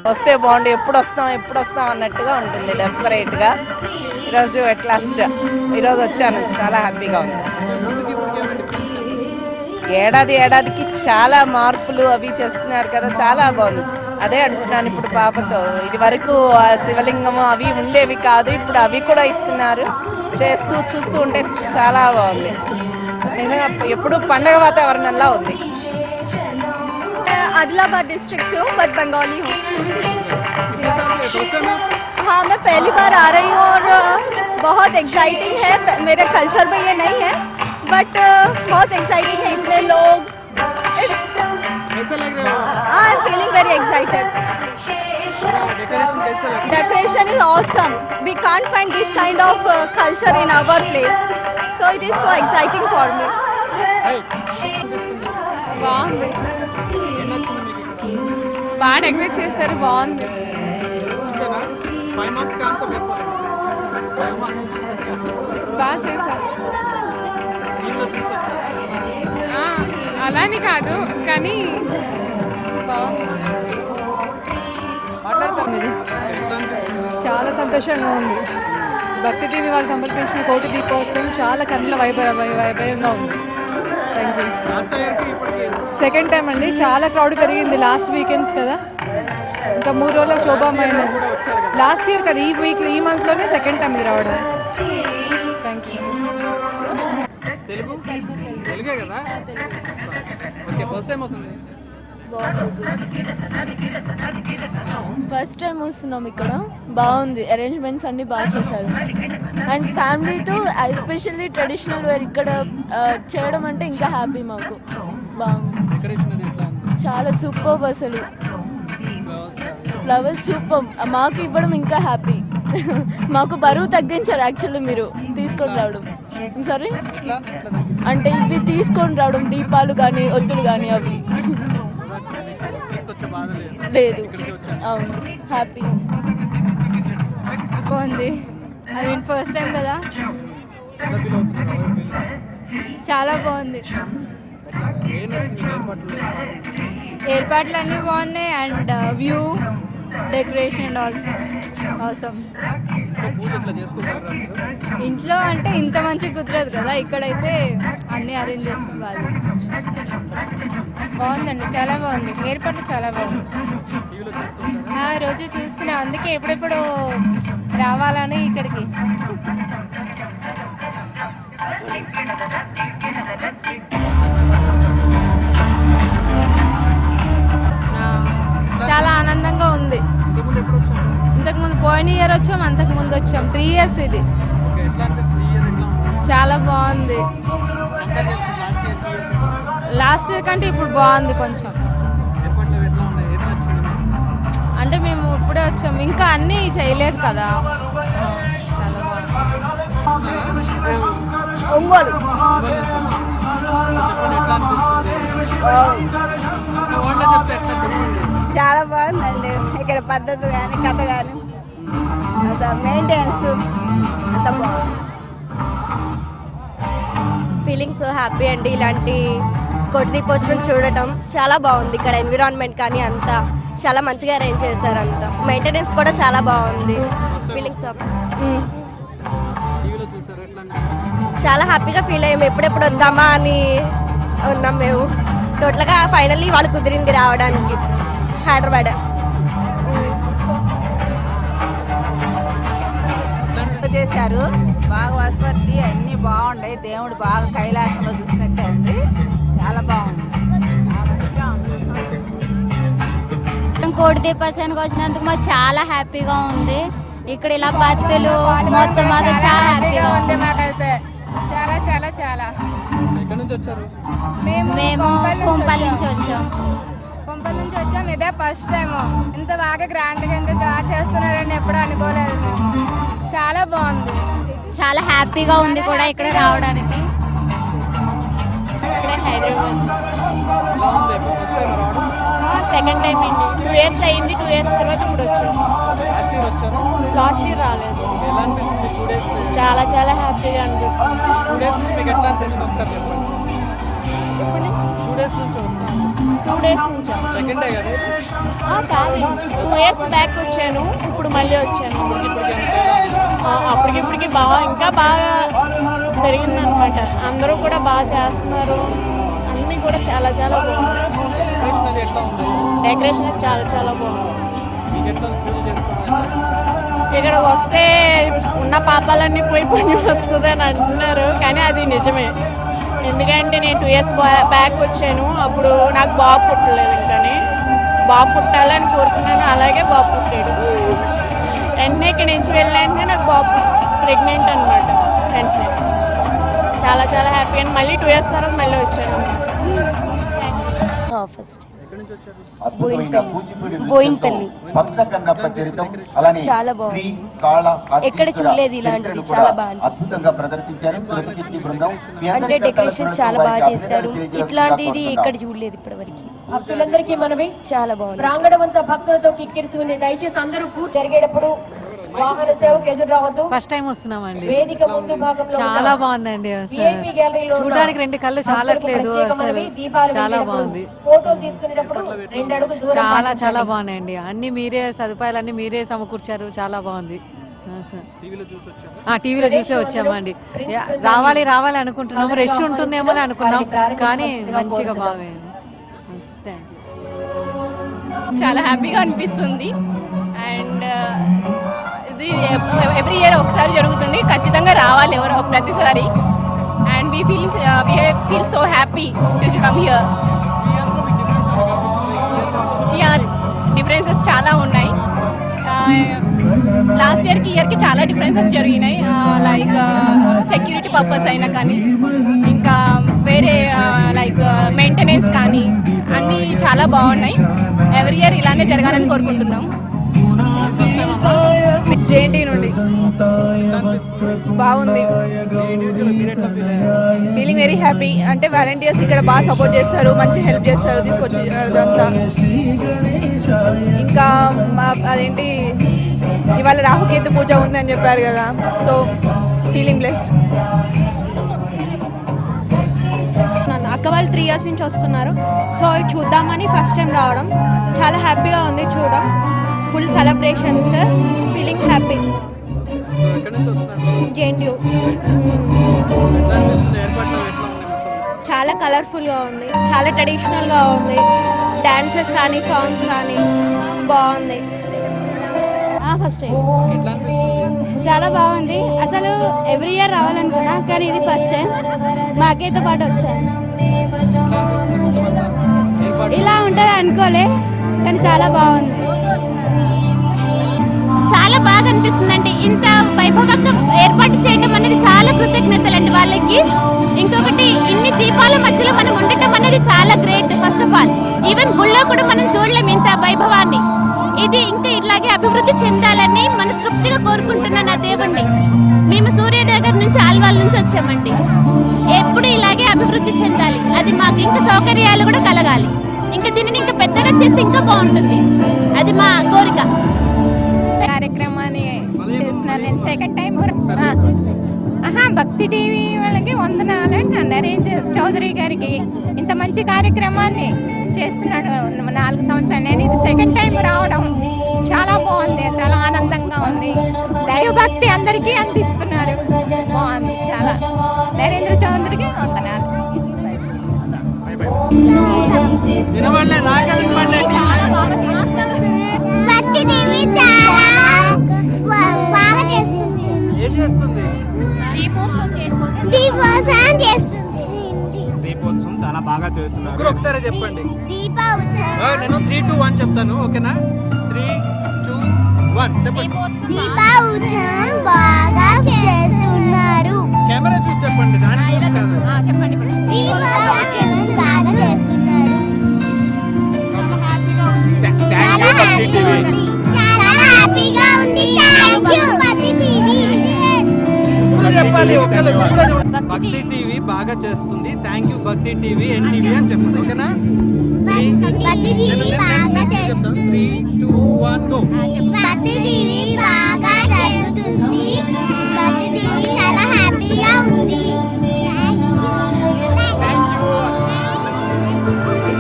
వస్తే బాగుండు, ఎప్పుడు వస్తాం అన్నట్టుగా ఉంటుంది డెస్పరేట్గా. ఈరోజు ఎట్ లాస్ట్ ఈరోజు వచ్చాను, చాలా హ్యాపీగా ఉంది. ఏడాదికి చాలా మార్పులు అవి చేస్తున్నారు కదా, చాలా బాగుంది. అదే అంటున్నాను ఇప్పుడు పాపతో, ఇది వరకు శివలింగము అవి ఉండేవి కాదు, ఇప్పుడు అవి కూడా ఇస్తున్నారు. చూస్తూ ఉంటే చాలా బాగుంది. నిజంగా ఎప్పుడు పండగ వాతావరణంలా ఉంది. आदिलाबाद डिस्ट्रिक्ट से हूँ बट बंगाली हूँ। हाँ, मैं पहली बार आ रही हूँ और बहुत एक्साइटिंग है। मेरे कल्चर में ये नहीं है बट बहुत एक्साइटिंग है, इतने लोग। It's I am feeling very excited. Decoration is awesome, we can't find this kind of culture in our place, so it is so exciting for me. బాగా డెకరేట్ చేశారు, బాగుంది. బాగా చేశారు. అలానే కాదు కానీ చాలా సంతోషంగా ఉంది. భక్తి టీవీ వాళ్ళు సమర్పించిన కోటి దీపోత్సవం చాలా కన్నుల వైభవంగా ఉంది. Thank you. సెకండ్ టైం అండి, చాలా క్రౌడ్ పెరిగింది లాస్ట్ వీకెండ్స్ కదా, ఇంకా 3 రోజుల శోభామైన. లాస్ట్ ఇయర్ కదా, ఈ మంత్లోనే సెకండ్ టైం ఇది రావడం. Thank you. ఫస్ట్ టైం వస్తున్నాం ఇక్కడ, బాగుంది. అరేంజ్మెంట్స్ అన్నీ బాగా చేశారు. అండ్ ఫ్యామిలీతో ఎస్పెషల్లీ ట్రెడిషనల్ వేర్ ఇక్కడ చేయడం అంటే ఇంకా హ్యాపీ మాకు. బాగుంది, చాలా సూపర్. అసలు ఫ్లవర్స్ సూపర్, మాకు ఇవ్వడం ఇంకా హ్యాపీ. మాకు బరువు తగ్గించారు యాక్చువల్లీ మీరు తీసుకొని రావడం. సారీ అంటే ఇవి తీసుకొని రావడం, దీపాలు కానీ ఒత్తులు కానీ అవి లేదు. అవును, హ్యాపీ. బాగుంది. ఐ మీన్ ఫస్ట్ టైం కదా, చాలా బాగుంది. ఏర్పాట్లు అన్నీ బాగున్నాయి and view, decoration all awesome. ఇంట్లో అంటే ఇంత మంచిగా కుదరదు కదా, ఇక్కడైతే అన్నీ అరేంజ్ చేసుకుని బాగా చేసుకోవచ్చు. బాగుందండి, చాలా బాగుంది. ఏర్పాట్లు చాలా బాగుంది. రోజు చూస్తున్నా, అందుకే ఎప్పుడెప్పుడు రావాలని ఇక్కడికి. చాలా ఆనందంగా ఉంది. ఇంతకుముందు పోయిన ఇయర్ వచ్చాం, అంతకుముందు వచ్చాం. 3 years ఇది. చాలా బాగుంది. లాస్ట్ ఇయర్ కంటే ఇప్పుడు బాగుంది కొంచెం. అంటే మేము ఇప్పుడే వచ్చాం, ఇంకా అన్నీ చేయలేదు కదా. చాలా బాగుంది. ఒంగోలు చాలా బాగుందండి. ఇక్కడ పద్ధతి కానీ కథ కానీ అంత మెయింటెనెన్స్ అంత బాగుంది. ఫీలింగ్ సో హ్యాపీ అండి. ఇలాంటి కోటి దీపోత్సవం చూడటం చాలా బాగుంది. ఇక్కడ ఎన్విరాన్మెంట్ కానీ అంతా చాలా మంచిగా అరేంజ్ చేశారు. అంతా మెయింటెనెన్స్ కూడా చాలా బాగుంది. ఫీలింగ్స్ చాలా హ్యాపీగా ఫీల్ అయ్యాము. ఎప్పుడెప్పుడు వద్దామా అని ఉన్నాం మేము. టోటల్గా ఫైనల్లీ వాళ్ళు కుదిరింది రావడానికి హైదరాబాద్. చేశారు బాగా, వసతి అన్నీ బాగున్నాయి. దేవుడు బాగా కైలాసంలో చూసినట్టే ఉంది, చాలా బాగుంది. కోటి దీపోత్సవానికి వచ్చినందుకు మాకు చాలా హ్యాపీగా ఉంది. ఇక్కడ ఇలా భక్తులు మొత్తం మాకు చాలా హ్యాపీగా ఉంది. మాకైతే చాలా చాలా చాలా. మేము కుంపల్ నుంచి వచ్చాం. కుంపల్ నుంచి వచ్చాం. ఇదే ఫస్ట్ టైం. ఇంత బాగా గ్రాండ్గా ఇంత బాగా చేస్తున్నారని ఎప్పుడు అనుకోలేదు మేము. చాలా బాగుంది, చాలా హ్యాపీగా ఉంది కూడా ఇక్కడ రావడానికి. ఇక్కడ హైదరాబాద్ సెకండ్ టైం అండి. 2 years అయింది. 2 years తర్వాత ఇప్పుడు వచ్చాం. లాస్ట్ ఇయర్ రాలేదు. చాలా చాలా హ్యాపీగా అనిపిస్తుంది. 2 days నుంచి మీకు ఎట్లా అనిపిస్తుంది ఒకసారి చెప్పండి. 2 2 days నుంచి. సెకండ్ డే కదా కాదండి, 2 years బ్యాక్ వచ్చాను, ఇప్పుడు మళ్ళీ వచ్చాను. అప్పటికిప్పటికి ఇంకా బాగా పెరిగిందనమాట. అందరూ కూడా బాగా చేస్తున్నారు, అన్నీ కూడా చాలా చాలా బాగుంది. డెకరేషన్ చాలా చాలా బాగుంది. ఇక్కడ వస్తే ఉన్న పాపాలన్నీ పోయి పుణ్యం వస్తుంది అని అంటున్నారు, కానీ అది నిజమే. ఎందుకంటే నేను 2 years బ్యాక్ వచ్చాను, అప్పుడు నాకు బాబు పుట్టలేదు. కానీ బాబు పుట్టాలని కోరుకున్నాను, అలాగే బాబు పుట్టాడు. వెంటనే ఇక్కడి నుంచి వెళ్ళాలంటే నాకు బాబు ప్రెగ్నెంట్ అనమాట. వెంటనే చాలా చాలా హ్యాపీ. అండ్ మళ్ళీ 2 years తర్వాత మళ్ళీ వచ్చాను. ఫస్ట్ చాలా బాగుంది, ఎక్కడ చూడలేదు ఇలాంటిది, చాలా బాగా అంటే డెకరేషన్ చాలా బాగా చేశారు, ఇట్లాంటిది ఎక్కడ చూడలేదు ఇప్పటివరకు. భక్తులందరికీ మనమే చాలా బాగుంది. ప్రాంగణం అంతా భక్తులతో కిక్కిరిసి ఉంది. దయచేసి అందరూ పూజ జరిగేటప్పుడు వాహన సేవకు ఎదురు రావద్దు. ఫస్ట్ టైం వస్తున్నామండి, వేదిక ముందు భాగంలో చాలా బాగుందండి. చూడడానికి 2 కళ్ళు చాలట్లేదు, అసలు చాలా బాగుంది. ఫోటోలు తీసుకునేటప్పుడు 2 అడుగులు దూరం చాలా చాలా బాగున్నాయండి. అన్ని మీరే సదుపాయాలన్నీ మీరే సమకూర్చారు, చాలా బాగుంది. టీవీలో చూసే వచ్చామండి. రావాలి రావాలి అనుకుంటున్నాము, రష్ ఉంటుందేమో అని అనుకున్నాం, కానీ మంచిగా బాగుంది. చాలా హ్యాపీగా అనిపిస్తుంది. అండ్ ఇది ఎవ్రీ ఇయర్ ఒకసారి జరుగుతుంది, ఖచ్చితంగా రావాలి ఎవరో ప్రతిసారి. And we feel so happy to come here. Differences చాలా ఉన్నాయి. లాస్ట్ ఇయర్కి ఇయర్కి చాలా డిఫరెన్సెస్ జరిగినాయి. లైక్ సెక్యూరిటీ పర్పస్ అయినా కానీ, ఇంకా వేరే లైక్ మెయింటెనెన్స్ కానీ అన్నీ చాలా బాగున్నాయి. ఎవ్రీ ఇయర్ ఇలానే జరగాలని కోరుకుంటున్నాం. జేఎన్టీ నుండి బాగుంది, ఫీలింగ్ వెరీ హ్యాపీ. అంటే వాలంటీర్స్ ఇక్కడ బాగా సపోర్ట్ చేస్తారు, మంచి హెల్ప్ చేస్తారు తీసుకొచ్చి అదంతా. ఇంకా అదేంటి ఇవాళ రాహుకేతు పూజ ఉందని చెప్పారు కదా, సో ఫీలింగ్ బ్లెస్డ్. అక్క వాళ్ళు 3 years నుంచి వస్తున్నారు, సో చూద్దామని ఫస్ట్ టైం రావడం. చాలా హ్యాపీగా ఉంది చూడడం, full celebrations, feeling happy. JNTU చాలా కలర్ఫుల్గా ఉంది, చాలా ట్రెడిషనల్గా ఉంది. డాన్సెస్ కానీ సాంగ్స్ కానీ బాగుంది. ఫస్ట్ టైం చాలా బాగుంది. అసలు ఎవ్రీ ఇయర్ రావాలనుకున్నా, కానీ ఇది ఫస్ట్ టైం. మా అక్కయ్యతో పాటు వచ్చాను. ఇలా ఉంటుంది అనుకోలే, కానీ చాలా బాగుంది. చాలా బాగా అనిపిస్తుంది. అంటే ఇంత వైభవంగా ఏర్పాటు చేయడం అనేది చాలా కృతజ్ఞతలండి వాళ్ళకి. ఇంకొకటి, ఇన్ని దీపాల మధ్యలో మనం ఉండటం అనేది చాలా great. First of all even గుళ్ళో కూడా మనం చూడలేము ఇంత వైభవాన్ని. ఇది ఇంకా ఇట్లాగే అభివృద్ధి చెందాలని మనస్ఫూర్తిగా కోరుకుంటున్నాను ఆ దేవుణ్ణి. మేము సూర్యనగర్ నుంచి, ఆల్వాల్ నుంచి వచ్చామండి. ఎప్పుడు ఇలాగే అభివృద్ధి చెందాలి, అది మాకు ఇంకా సౌకర్యాలు కూడా కలగాలి. ఇంకా దీనిని ఇంకా పెద్దగా చేస్తే ఇంకా బాగుంటుంది, అది మా కోరిక. కార్యక్రమాన్ని చేస్తున్నాను నేను సెకండ్ టైం. భక్తి టీవీ వాళ్ళకి వందనాలు. నరేంద్ర చౌదరి గారికి ఇంత మంచి కార్యక్రమాన్ని చేస్తున్నాడు 4 సంవత్సరాలు. నేను ఇది సెకండ్ టైం రావడం చాలా బాగుంది, చాలా ఆనందంగా ఉంది. దైవభక్తి అందరికీ అందిస్తున్నారు, బాగుంది చాలా. నరేంద్ర చౌదరికి వందనాలు. భక్తి టీవీ చాలా బాగా చేస్తుంది. దీపోత్సవం చాలా బాగా చేస్తున్నారు. ఒకసారి చెప్పండి. నేను 3, 2, 1 చెప్తాను, ఓకేనా? 3, 2, 1 చెప్పండి. దీపోత్సవం బాగా చేస్తున్నారు. కెమెరా చూసి చెప్పండి. చెప్పండి. దీపోత్సవం బాగా చేస్తున్నారు. చాలా హ్యాపీగా ఉంది. థాంక్యూ భక్తి టీవీ. చెప్పాలి భక్తి టీవీ బాగా చేస్తుంది. థ్యాంక్ యూ భక్తి టీవీ, ఎన్టీవీ అని చెప్పండి, ఓకేనా? భక్తి టీవీ బాగా చేస్తుంది. 3, 2, 1 గో. భక్తి టీవీ బాగా జరుగుతుంది. భక్తి టీవీ చాలా హ్యాపీగా ఉంది.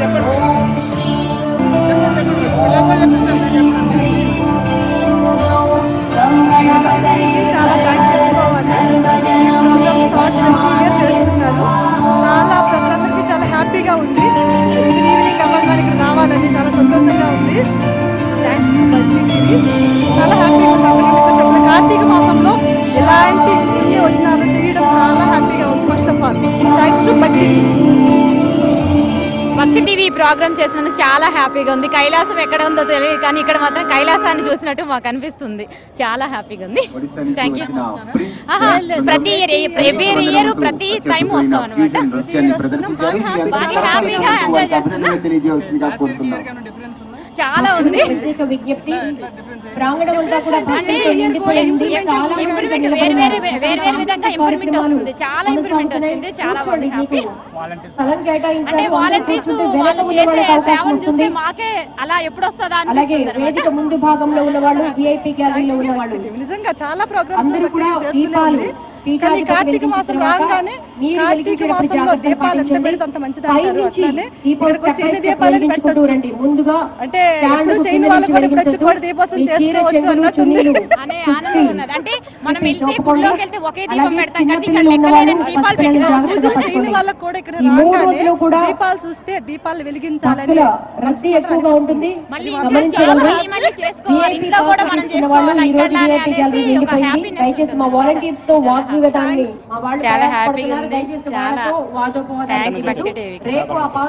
చెప్పండి. భక్తి టీవీ ప్రోగ్రామ్ చేసినందుకు చాలా హ్యాపీగా ఉంది. కైలాసం ఎక్కడ ఉందో తెలియదు కానీ ఇక్కడ మాత్రం కైలాసాన్ని చూసినట్టు మాకు అనిపిస్తుంది. చాలా హ్యాపీగా ఉంది. Thank you. ప్రతి ఎవ్రీ ఇయర్ ప్రతి టైం వస్తాం అనమాట. హ్యాపీగా ఎంజాయ్ చేస్తున్నాం. చాలా ఉంది. విజ్ఞప్తి ప్రాంగణం అంతా కూడా వేరే విధంగా ఇంప్రూవ్మెంట్ వస్తుంది. చాలా ఇంప్రూవ్మెంట్ వచ్చింది. చాలా హ్యాపీ. అంటే వాలంటీర్స్ వాళ్ళు చేసే సేవలు చూస్తే మాకే అలా ఎప్పుడు వస్తుందా అనిపిస్తుంది. వేదిక ముందు భాగంలో ఉన్న వాళ్ళు విఐపి గ్యాలరీలో ఉన్న వాళ్ళు నిజంగా చాలా ప్రోగ్రామ్స్ చేస్తున్నారు. కానీ కార్తీక మాసం రాగానే కార్తీక మాసంలో దీపాలు ఎంత పెడితే అంత మంచిది అంటారు. అట్లానే ఇక్కడికి వచ్చి ఎన్ని దీపాలను పెట్టొచ్చు అంటే ఎప్పుడు చేయని వాళ్ళు కూడా ఇప్పుడు వచ్చి కూడా దీపోత్సవం చేసుకోవచ్చు అన్నట్టుంది. అనే ఆనందం ఉన్నది. అంటే మనం వెళ్తే గుడిలోకి వెళ్తే ఒకే దీపం పెడతాం కానీ ఇక్కడ లెక్కలేని దీపాలు పెట్టుకోవచ్చు. పూజలు చేయని వాళ్ళకి కూడా ఇక్కడ రాగానే దీపాలు చూస్తే దీపాలు వెలిగించాలని రద్దీ ఎక్కువగా ఉంటుంది. మళ్ళీ చేసుకోవాలి. ఇంట్లో కూడా మనం చేసుకోవాలి. దయచేసి మా వాలంటీర్స్ తో వాక్ చాలా హ్యాపీగా ఉంది. చాలా థ్యాంక్స్ భక్తి టీవీకి.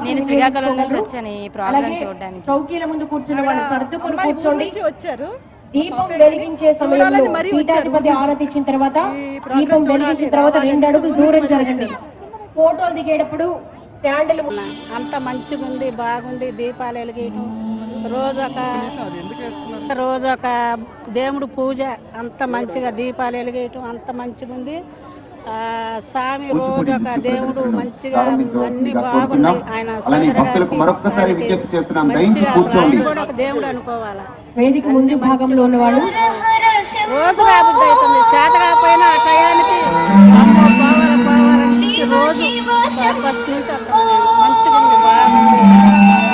నేను శ్రీకాకుళం నుంచి వచ్చాను ఈ ప్రోగ్రామ్ చూడడానికి. చౌకీల ముందు కూర్చున్న వాళ్ళు సర్దుకొని కూర్చోండి. వచ్చారు. దీపం వెలిగించే సమయంలో పీఠాధిపతి ఆరతి ఇచ్చిన తర్వాత దీపం వెలిగించిన తర్వాత 2 అడుగులు దూరం జరగండి. ఫోటోలు దిగేటప్పుడు స్టాండ్లు అంత మంచిగా ఉంది. బాగుంది. దీపాలు వెలిగేయటం రోజొక దేవుడు పూజ అంత మంచిగా దీపాలు వెలిగేయటం అంత మంచిగా ఉంది. స్వామి రోజొక దేవుడు మంచిగా అన్ని బాగుంది. ఆయన కూడా ఒక దేవుడు అనుకోవాలా. వేదిక ముందు భాగంలో ఉన్నవాళ్ళు రోజు రాబుద్ది అవుతుంది. శాత కాకపోయినా ఆ టయానికి రోజు ఫస్ట్ నుంచి మంచిగా ఉంది. బాగుంది.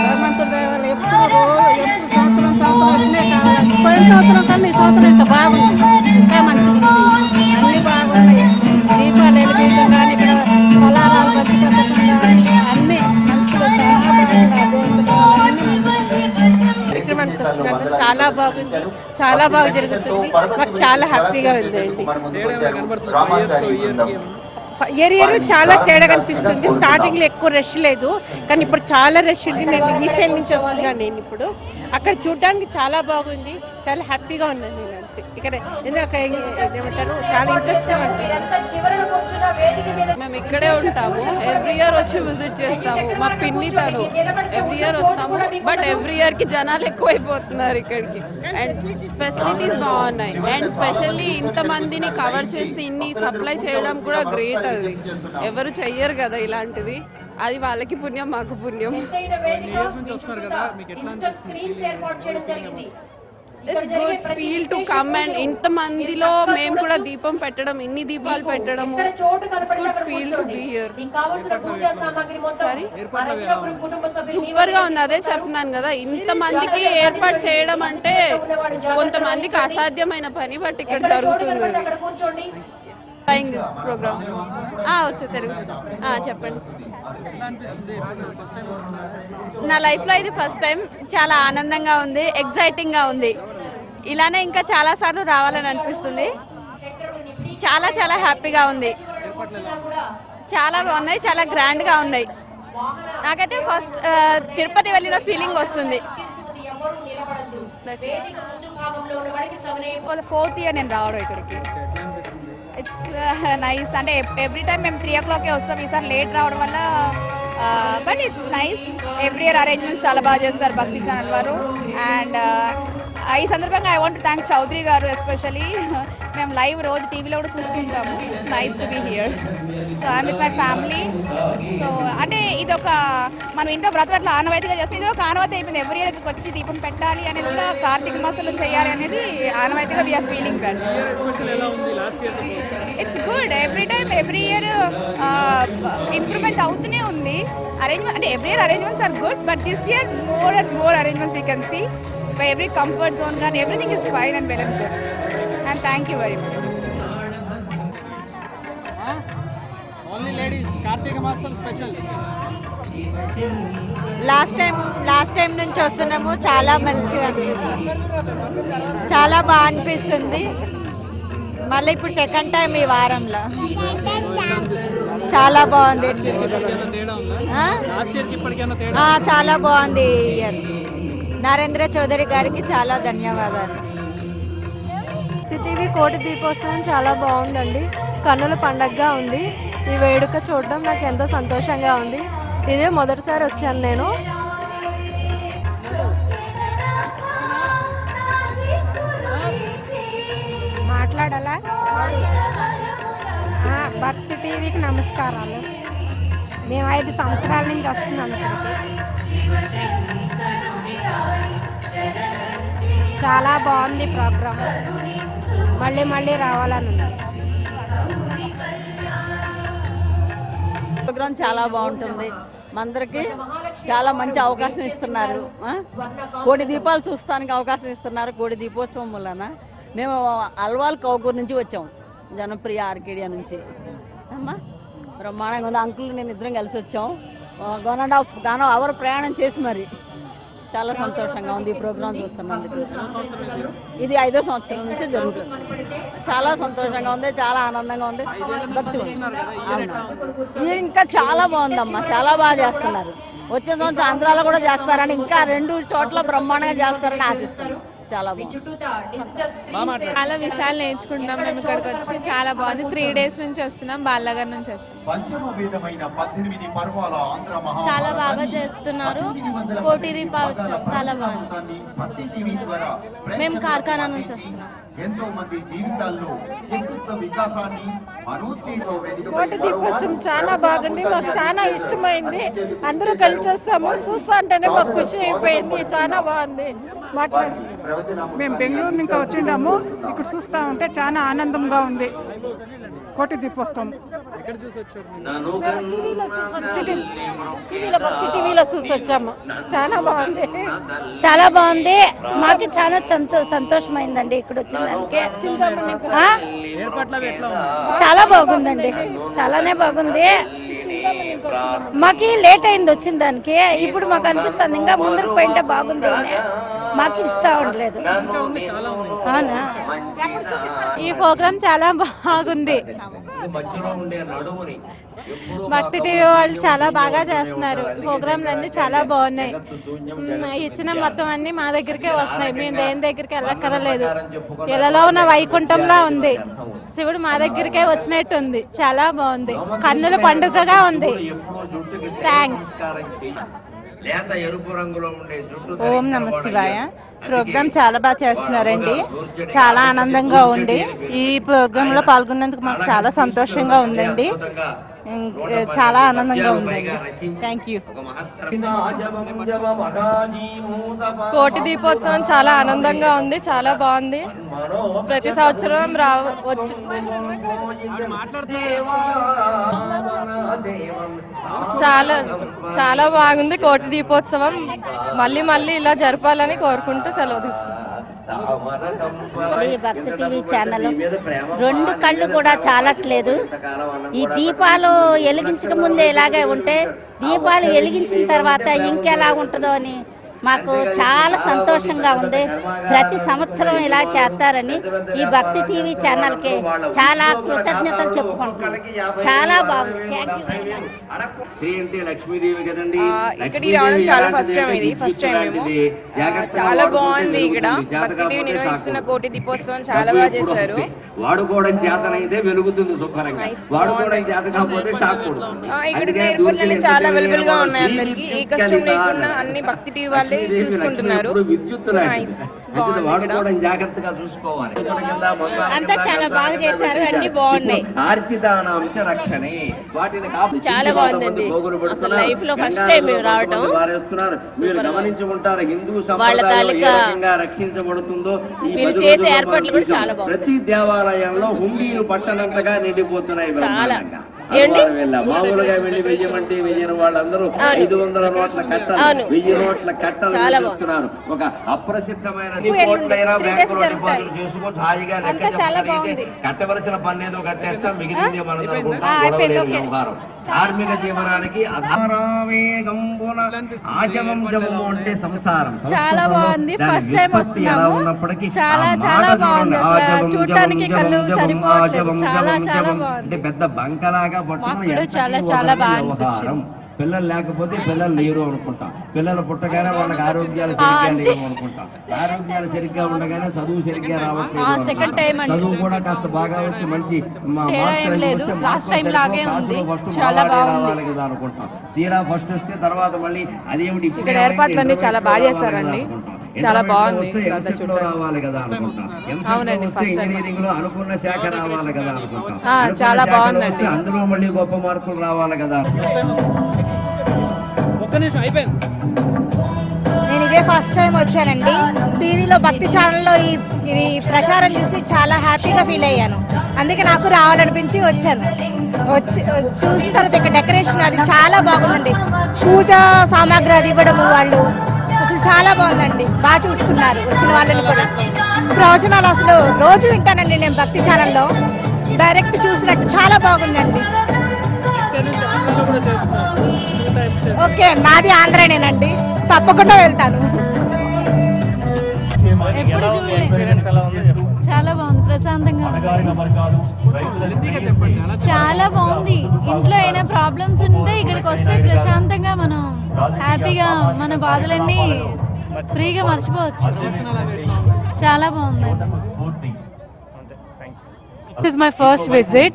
భగవంతుడి దేవాలయం ఎప్పుడు సంవత్సరం వచ్చినే కావాలి. పోయిన సంవత్సరం కన్నా ఈ సంవత్సరం ఇంత బాగుంది. ఇంకా మంచిగా ఉంది. అన్ని బాగున్నాయి. దీపాలు వెలిగించడం కానీ ఇక్కడ పొలారాలు పంచిపెట్టడం కానీ అన్ని మంచిగా చాలా బాగుంది. చాలా బాగా జరుగుతుంది. మాకు చాలా హ్యాపీగా ఉందండి. ఇయర్ చాలా తేడా కనిపిస్తుంది. స్టార్టింగ్ లో ఎక్కువ రష్ లేదు కానీ ఇప్పుడు చాలా రష్ ఉంది. నేను ఈ సైడ్ నుంచి వస్తున్నాను. నేను ఇప్పుడు అక్కడ చూడడానికి చాలా బాగుంది. చాలా హ్యాపీగా ఉన్నాను నేను. అంతే ఇక్కడ ఏమంటారు చాలా ఇంట్రెస్టింగ్ ఉంటుంది. మేము ఇక్కడే ఉంటాము. ఎవ్రీ ఇయర్ వచ్చి విజిట్ చేస్తాము. మా పిన్ని తను ఎవ్రీ ఇయర్ వస్తాము. బట్ ఎవ్రీ ఇయర్ కి జనాలు ఎక్కువైపోతున్నారు ఇక్కడికి. అండ్ ఫెసిలిటీస్ బాగున్నాయి. అండ్ స్పెషల్లీ ఇంతమందిని కవర్ చేసి ఇన్ని సప్లై చేయడం కూడా గ్రేట్. అది ఎవరు చెయ్యరు కదా ఇలాంటిది. అది వాళ్ళకి పుణ్యం, మాకు పుణ్యం. It's good feel to come and ఇంత మందిలో మేము కూడా దీపం పెట్టడం, ఇన్ని దీపాలు పెట్టడం, it's good feel to be here. Super గా ఉంది. అదే చెప్తున్నాను కదా, ఇంత మందికి ఏర్పాటు చేయడం అంటే కొంతమందికి అసాధ్యమైన పని. బట్ ఇక్కడ జరుగుతుంది. ప్రోగ్రామ్ వచ్చు తెలుగు చెప్పండి. నా లైఫ్లో ఇది ఫస్ట్ టైం. చాలా ఆనందంగా ఉంది. ఎగ్జైటింగ్గా ఉంది. ఇలానే ఇంకా చాలాసార్లు రావాలని అనిపిస్తుంది. చాలా చాలా హ్యాపీగా ఉంది. చాలా బాగున్నాయి. చాలా గ్రాండ్గా ఉన్నాయి. నాకైతే ఫస్ట్ తిరుపతి వెళ్ళిన ఫీలింగ్ వస్తుంది. 4th ఇయర్ నేను రావడం ఇక్కడికి. It's nice. అంటే ఎవ్రీ టైం మేము 3 o'clock వస్తాం. ఈసారి లేట్ రావడం వల్ల but it's nice. Every year arrangements చాలా బాగా చేస్తారు భక్తి ఛానల్ వారు. అండ్ ఈ సందర్భంగా I want to thank Chowdary garu especially. మేము లైవ్ రోజు టీవీలో కూడా చూస్తుంటాము. It's nice to be here. So I'm with my family. So అంటే ఇది ఒక మనం ఇంట్లో బ్రతకట్లా ఆనవాయితీగా చేస్తే ఇది ఒక ఆనవాయితీ అయిపోయింది. ఎవ్రీ ఇయర్ వచ్చి దీపం పెట్టాలి అనేది కూడా కార్తీక మాసంలో చేయాలి అనేది ఆనవాయితీగా we're feeling that. It's good. Every time every year improvement అవుతూనే ఉంది. అరేంజ్మెంట్ అంటే every year arrangements are good. But this year more and more arrangements we can see. By every comfort zone కానీ everything is fine and well and good. And thank you very much. Only ladies Karthika మాసం special. Last time నుంచి వస్తున్నాము. చాలా మంచిగా అనిపిస్తుంది. చాలా బాగా అనిపిస్తుంది. మళ్ళీ ఇప్పుడు సెకండ్ టైం ఈ వారంలో. చాలా బాగుంది. చాలా బాగుంది ఈ ఇయర్. నరేంద్ర చౌదరి గారికి చాలా ధన్యవాదాలు. టీవీ కోటి దీపోత్సవం చాలా బాగుందండి. కన్నుల పండగగా ఉంది. ఈ వేడుక చూడడం నాకు ఎంతో సంతోషంగా ఉంది. ఇదే మొదటిసారి వచ్చాను నేను. మాట్లాడాలా? భక్తి టీవీకి నమస్కారాలు. మేము 5 సంవత్సరాల నుంచి వస్తున్నాం ఇక్కడికి. చాలా బాగుంది ప్రోగ్రామ్. మళ్ళీ మళ్ళీ రావాలని ఉంది. ప్రోగ్రామ్ చాలా బాగుంటుంది. అందరికి చాలా మంచి అవకాశం ఇస్తున్నారు. కోటి దీపాలు చూస్తానికి అవకాశం ఇస్తున్నారు. కోటి దీపోత్సవం వలన మేము అల్వాల్ కౌకూర్ నుంచి వచ్చాము, జనప్రియ ఆర్కేడియా నుంచి. అమ్మా బ్రహ్మాండంగా ఉంది. అంకుల్ నేను ఇద్దరం కలిసి వచ్చాం. 1.5 అవర్ ప్రయాణం చేసి మరి చాలా సంతోషంగా ఉంది ఈ ప్రోగ్రాం చూస్తున్నందుకు. ఇది 5వ సంవత్సరం నుంచి జరుగుతుంది. చాలా సంతోషంగా ఉంది, చాలా ఆనందంగా ఉంది. భక్తి ఇది ఇంకా చాలా బాగుందమ్మా, చాలా బాగా చేస్తున్నారు. వచ్చే సంవత్సరం ఆంధ్రాలో కూడా చేస్తారని, ఇంకా 2 చోట్ల బ్రహ్మాండంగా చేస్తారని ఆశిస్తున్నాం. చాలా బాగుంది. చాలా విషయాలు నేర్చుకుంటున్నాం మేము ఇక్కడికి వచ్చి. చాలా బాగుంది. 3 days నుంచి వస్తున్నాం, బాలనగర్ నుంచి వచ్చాం. చాలా బాగా జరుపుతున్నారు కోటి దీపోత్సవం. చాలా బాగుంది. మేము కార్ఖానా నుంచి వస్తున్నాం. కోటి దీపోత్సవం చాలా బాగుంది. మాకు చాలా ఇష్టమైంది. అందరూ కలిసి వస్తాము. చూస్తా అంటేనే మాకు ఖుషి అయిపోయింది. చాలా బాగుంది. మేము బెంగళూరు నుంచి వచ్చిండాము. ఇక్కడ చూస్తా ఉంటే చాలా ఆనందంగా ఉంది. కోటి దీపోత్సవం భక్తి టీవీలో చూసి వచ్చాము. చాలా బాగుంది. చాలా బాగుంది. మాకు చాలా సంతోషమైందండి ఇక్కడ వచ్చిందానికి. చాలా బాగుందండి. చాలానే బాగుంది. మాకు లేట్ అయింది వచ్చిన దానికి. ఇప్పుడు మాకు అనిపిస్తుంది ఇంకా ముందుకు పోయింటే బాగుంది. మాకు ఇస్తా ఉండలేదు. అవునా? ఈ ప్రోగ్రామ్ చాలా బాగుంది. భక్తి టీవీ వాళ్ళు చాలా బాగా చేస్తున్నారు. ప్రోగ్రాంలు అన్ని చాలా బాగున్నాయి. ఇచ్చిన మొత్తం అన్ని మా దగ్గరికే వస్తున్నాయి. మేము దేని దగ్గరికి వెళ్ళక్కర్లేదు. ఇళ్ళలో ఉన్న వైకుంఠంలా ఉంది. శివుడు మా దగ్గరికే వచ్చినట్టు ఉంది. చాలా బాగుంది. కన్నుల పండుగగా ఉంది. థ్యాంక్స్. ఓం నమ శివాయ. ప్రోగ్రామ్ చాలా బాగా చేస్తున్నారండి. చాలా ఆనందంగా ఉంది. ఈ ప్రోగ్రాంలో పాల్గొన్నందుకు మాకు చాలా సంతోషంగా ఉందండి. చాలా ఆనందంగా ఉందండి. Thank you. కోటి దీపోత్సవం చాలా ఆనందంగా ఉంది. చాలా బాగుంది. ప్రతి సంవత్సరం చాలా బాగుంది కోటి దీపోత్సవం. మళ్ళీ మళ్ళీ ఇలా జరపాలని కోరుకుంటూ సెలవు తీసుకుంటాం. ఈ భక్తి టీవీ ఛానల్ 2 కళ్ళు కూడా చాలట్లేదు. ఈ దీపాలు వెలిగించక ముందే ఇలాగే ఉంటే దీపాలు వెలిగించిన తర్వాత ఇంకెలా ఉంటుందో అని మాకు చాలా సంతోషంగా ఉంది. ప్రతి సంవత్సరం ఇలా చేస్తారని ఈ భక్తి టీవీ ఛానల్కి చాలా కృతజ్ఞతలు చెప్పుకుంటున్నాం. చాలా బాగుంది. Thank you very much. ఇక్కడికి రావడం చాలా ఫస్ట్ టైం మేము. చాలా బాగుంది. ఇక్కడ భక్తి టీవీ నిర్వహిస్తున్న కోటి దీపోత్సవం చాలా బాగా చేశారు. వాడుకోవడం చేతనైతే వెలుగుతుంది శుభ్రంగా, వాడుకోవడం చేత కాకపోతే షాక్ కొడుతుంది. ఇక్కడ ఎయిర్పోర్ట్లన్నీ చాలా అవైలబుల్ గా ఉన్నాయి. అందరికి ఏ కష్టం లేకుండా అన్ని భక్తి టీవీ వాళ్ళే చూసుకుంటున్నారు. వాడుకోవడం జాగ్రత్తగా చూసుకోవాలి. అంతా చాలా బాగా చేశారు. అన్ని బాగున్నాయి. చాలా బాగుందండి. అసలు లైఫ్ లో ఫస్ట్ టైం మేము రావడం. మీరు గమనించి ఉంటారు హిందూ సంప్రదాయంగా రక్షించబడుతుందో వీళ్ళు చేసే ఏర్పాట్లు కూడా చాలా బాగుంది. ప్రతి దేవాలయంలో హుండీలు పట్టనంతగా నిండిపోతున్నాయి. చాలా మామూలుగా వెళ్ళి వెయ్యమంటే వెయ్యని వాళ్ళందరూ 500 నోట్ల కట్టలు, 1000 నోట్ల కట్టలు చేస్తున్నారు. ఒక అప్రసిద్ధమైన చేసుకొని హాయిగా కట్టవలసిన పని ఏదో కట్టేస్తాం, మిగిలింది మనం వ్యవహారం. ధార్మిక జీవనానికి అంటే సంసారం. చాలా బాగుంది. ఫస్ట్ టైం వస్తున్నాము. చాలా చాలా బాగుంది. చూడటానికి కళ్ళు సరిపోవట్లేదు. చాలా చాలా బాగుంది. పెద్ద బంకలాగా బాగా పట్టడం కూడా చాలా బాగా అనిపించింది. పిల్లలు లేకపోతే పిల్లలు లేరు అనుకుంటా, పిల్లలు పుట్టగానే వాళ్ళకి ఆరోగ్యాలు సరిగ్గా లేవు అనుకుంటా, ఆరోగ్యాలు సరిగ్గా ఉండగానే చదువు సరిగ్గా రావట్లేదు, చదువు కూడా కాస్త బాగా వచ్చి మంచి రావాలి కదా అనుకుంటాం. తీరా ఫస్ట్ వస్తే తర్వాత మళ్ళీ అదేమిటి ఇక్కడ ఏర్పాట్లన్నీ చాలా బాగా చేశారండి, చాలా బాగుంది రావాలి కదా అనుకుంటాం. అవునండి, ఇంజనీరింగ్ లో అనుకున్న శాఖ రావాలి కదా అనుకుంటాం, చాలా బాగుందండి, అందులో మళ్ళీ గొప్ప మార్కులు రావాలి కదా. నేను ఇదే ఫస్ట్ టైం వచ్చానండి. టీవీలో భక్తి ఛానల్లో ఇది ప్రచారం చూసి చాలా హ్యాపీగా ఫీల్ అయ్యాను. అందుకే నాకు రావాలనిపించి వచ్చాను. చూసిన తర్వాత ఇక్కడ డెకరేషన్ అది చాలా బాగుందండి. పూజా సామాగ్రి అది ఇవ్వడము వాళ్ళు అసలు చాలా బాగుందండి. బాగా చూస్తున్నారు వచ్చిన వాళ్ళని కూడా. ప్రవచనాలు అసలు రోజు వింటానండి నేను భక్తి ఛానల్లో, డైరెక్ట్ చూసినట్టు చాలా బాగుందండి. ఓకే, నాది ఆంధ్రానేనండి, తప్పకుండా వెళ్తాను. ఎప్పుడు చూడలేదు, చాలా బాగుంది, ప్రశాంతంగా చాలా బాగుంది. ఇంట్లో అయినా ప్రాబ్లమ్స్ ఉంటే ఇక్కడికి వస్తే ప్రశాంతంగా మనం హ్యాపీగా మన బాధలన్నీ ఫ్రీగా మర్చిపోవచ్చు. చాలా బాగుంది. This is my first visit.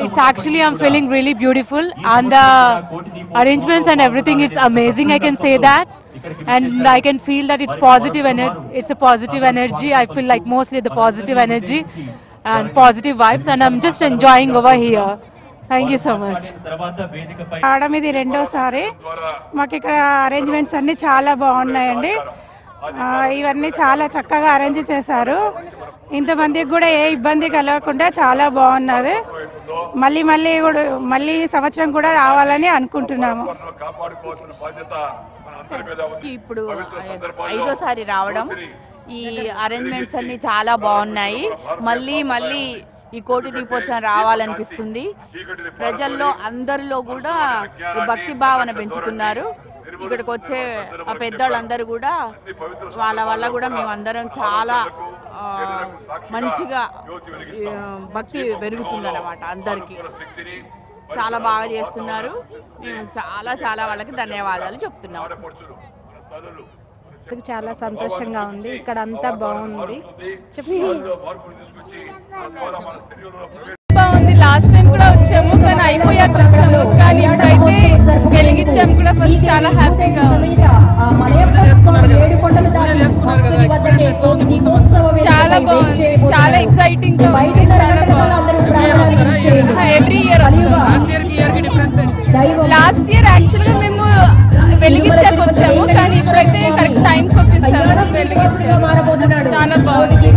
It's actually, I'm feeling really beautiful, and the arrangements and everything, it's amazing, I can say that. And I can feel that it's positive energy. It's a positive energy. I feel like mostly the positive energy and positive vibes, and I'm just enjoying over here. Thank you so much. రావడం ఇది రెండోసారి. మాకు ఇక్కడ arrangements అన్నీ చాలా బాగున్నాయండి. ఇవన్నీ చాలా చక్కగా అరేంజ్ చేశారు. ఇంతమందికి కూడా ఏ ఇబ్బంది కలగకుండా చాలా బాగున్నది. మళ్ళీ సంవత్సరం కూడా రావాలని అనుకుంటున్నాము. ఇప్పుడు 5వ సారి రావడం, ఈ అరేంజ్మెంట్స్ అన్ని చాలా బాగున్నాయి. మళ్ళీ ఈ కోటి దీపోత్సవం రావాలనిపిస్తుంది. ప్రజల్లో అందరిలో కూడా భక్తి భావన పెంచుతున్నారు. ఇక్కడికి వచ్చే ఆ పెద్దవాళ్ళందరూ కూడా వాళ్ళ వల్ల కూడా మేమందరం చాలా మంచిగా భక్తి పెరుగుతుందన్నమాట. అందరికీ చాలా బాగా చేస్తున్నారు. మేము చాలా వాళ్ళకి ధన్యవాదాలు చెప్తున్నాము. చాలా సంతోషంగా ఉంది. ఇక్కడ అంతా బాగుంది. బాగుంది. లాస్ట్ టైం కూడా వచ్చాము కానీ అయిపోయాక వచ్చాము, కానీ ఇప్పుడైతే వెలిగించాము కూడా. ఫస్ట్ చాలా హ్యాపీగా ఉంది. చాలా బాగుంది, చాలా ఎక్సైటింగ్ గా ఉంది. చాలా బాగుంది. ఎవ్రీ ఇయర్ వస్తాం. లాస్ట్ ఇయర్ యాక్చువల్గా మేము వెలిగించాక వచ్చాము, కానీ ఇప్పుడైతే కరెక్ట్ టైంకి వచ్చేసాము, వెలిగించాము. చాలా బాగుంది.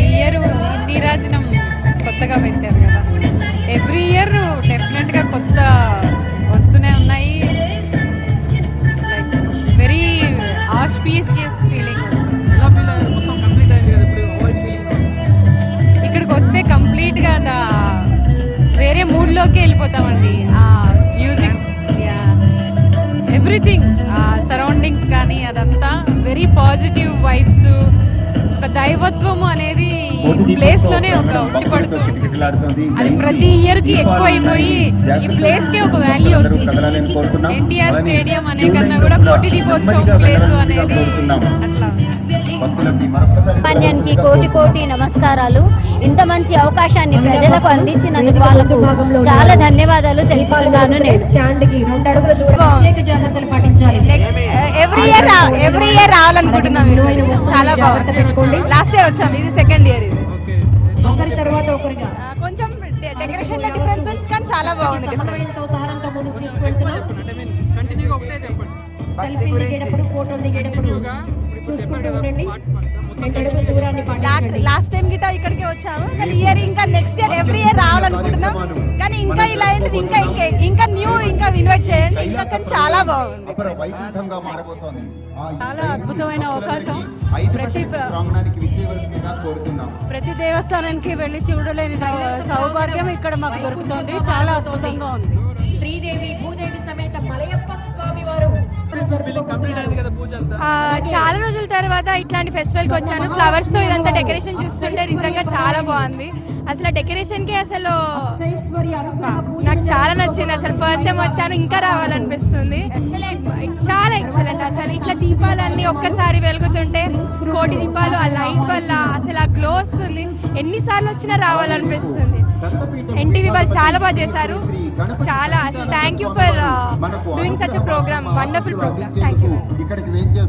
ఈ ఇయర్ నీరాజనం కొత్తగా పెట్టారు కదా. ఎవ్రీ ఇయర్ డెఫినెట్ గా కొత్త వస్తూనే ఉన్నాయి. వెరీ ఆస్పీషియస్ ఫీలింగ్ వస్తుంది. ఇక్కడికి వస్తే కంప్లీట్ గా వేరే మూడ్ లోకి వెళ్ళిపోతామండి. మ్యూజిక్, ఎవ్రీథింగ్, సరౌండింగ్స్ కానీ అదంతా వెరీ పాజిటివ్ వైబ్స్. ఒక దైవత్వము అనేది ప్లేస్ లోనే ఒక ఉట్టిపడుతూ ఉంటుంది. అది ప్రతి ఇయర్ కి ఎక్కువ అయిపోయి ఈ ప్లేస్ కి ఒక వాల్యూ వస్తుంది. ఎన్టీఆర్ స్టేడియం అనే కన్నా కూడా కోటి దీపోత్సవం ప్లేస్ అనేది అట్లా. యాజమాన్యానికి కోటి నమస్కారాలు. ఇంత మంచి అవకాశాన్ని ప్రజలకు అందించినందుకు వాళ్ళకు చాలా ధన్యవాదాలు తెలుపుతున్నాను. ఎవ్రీ ఇయర్ రావాలనుకుంటున్నాం. చాలా బాగుంది. లాస్ట్ ఇయర్ వచ్చాము, ఇది సెకండ్ ఇయర్. ఇది కొంచెం డెకరేషన్ లో డిఫరెన్స్ కానీ చాలా బాగుంది. లాస్ట్ టైం గిట్ట ఇక్కడికి వచ్చాము, కానీ ఇయర్ ఇంకా నెక్స్ట్ ఇయర్ ఎవ్రీ ఇయర్ రావాలనుకుంటున్నాం. కానీ ఇంకా ఇలాంటిది ఇంకా న్యూ ఇంకా ఇన్వైట్ చేయండి. ఇంకా కానీ చాలా బాగుంది. చాలా అద్భుతమైన అవకాశం. ప్రతి దేవస్థానానికి వెళ్ళి చూడలేని సౌభాగ్యం ఇక్కడ మాకు దొరుకుతుంది. చాలా అద్భుతంగా ఉంది. శ్రీదేవి భూదేవి సమేత మలయప్ప స్వామి వారు చాలా రోజుల తర్వాత ఇట్లాంటి ఫెస్టివల్కి వచ్చాను. ఫ్లవర్స్తో ఇదంతా డెకరేషన్ చూస్తుంటే నిజంగా చాలా బాగుంది. అసలు డెకరేషన్కి అసలు నాకు చాలా నచ్చింది. అసలు ఫస్ట్ టైం వచ్చాను, ఇంకా రావాలనిపిస్తుంది. చాలా ఎక్సలెంట్. అసలు ఇట్లా దీపాలన్నీ ఒక్కసారి వెలుగుతుంటే కోటి దీపాలు ఆ లైట్ వల్ల అసలు ఆ గ్లో వస్తుంది. ఎన్నిసార్లు వచ్చినా రావాలనిపిస్తుంది. ఎన్టీవీ వాళ్ళు చాలా బాగా చేశారు. చాలా అసలు thank you for doing such a programme. Wonderful programme. Thank you.